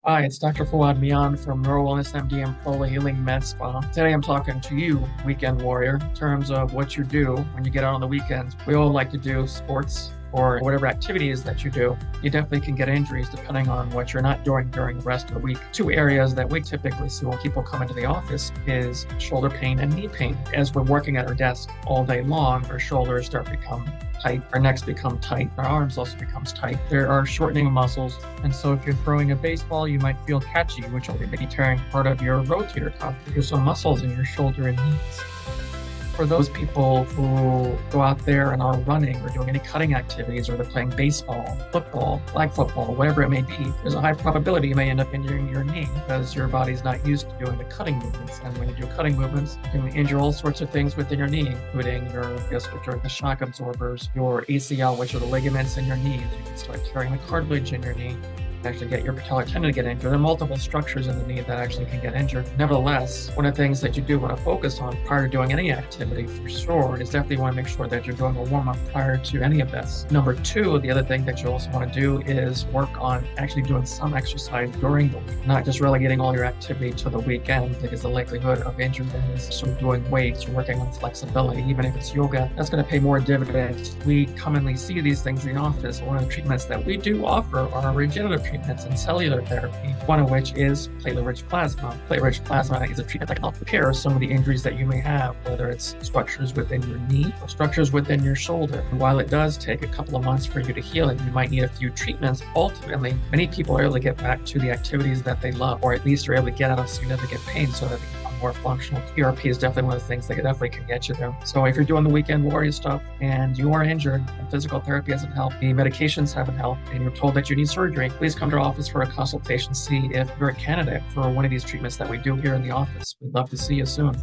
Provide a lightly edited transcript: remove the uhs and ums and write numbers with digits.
Hi, it's Dr. Fawad Mian from Neurologist MD and Pro Healing Med Spa. Today I'm talking to you, weekend warrior, in terms of what you do when you get out on the weekends. We all like to do sports or whatever activities that you do. You definitely can get injuries depending on what you're not doing during the rest of the week. Two areas that we typically see when people come into the office is shoulder pain and knee pain. As we're working at our desk all day long, our shoulders start to become tight, our necks become tight, our arms also becomes tight. There are shortening of muscles, and so if you're throwing a baseball, you might feel catchy, which will be tearing part of your rotator cuff. There's some muscles in your shoulder and knees. For those people who go out there and are running or doing any cutting activities, or they're playing baseball, football, flag football, whatever it may be, there's a high probability you may end up injuring your knee because your body's not used to doing the cutting movements. And when you do cutting movements, you can injure all sorts of things within your knee, including which are the shock absorbers, your ACL, which are the ligaments in your knees. You can start tearing the cartilage in your knee, actually get your patellar tendon to get injured. There are multiple structures in the knee that actually can get injured. Nevertheless, one of the things that you do want to focus on prior to doing any activity for sure is definitely want to make sure that you're doing a warm-up prior to any of this. Number two, the other thing that you also want to do is work on actually doing some exercise during the week, not just relegating all your activity to the weekend, because the likelihood of injury is sort of doing weights or working on flexibility, even if it's yoga, that's going to pay more dividends. We commonly see these things in the office. One of the treatments that we do offer are regenerative treatments and cellular therapy, one of which is platelet-rich plasma. Platelet-rich plasma is a treatment that can help repair some of the injuries that you may have, whether it's structures within your knee or structures within your shoulder. And while it does take a couple of months for you to heal it, you might need a few treatments. Ultimately, many people are able to get back to the activities that they love, or at least are able to get out of significant pain so that they become more functional. PRP is definitely one of the things that definitely can get you there. So if you're doing the weekend warrior stuff and you are injured and physical therapy hasn't helped, the medications haven't helped, and you're told that you need surgery, please come to our office for a consultation, see if you're a candidate for one of these treatments that we do here in the office. We'd love to see you soon.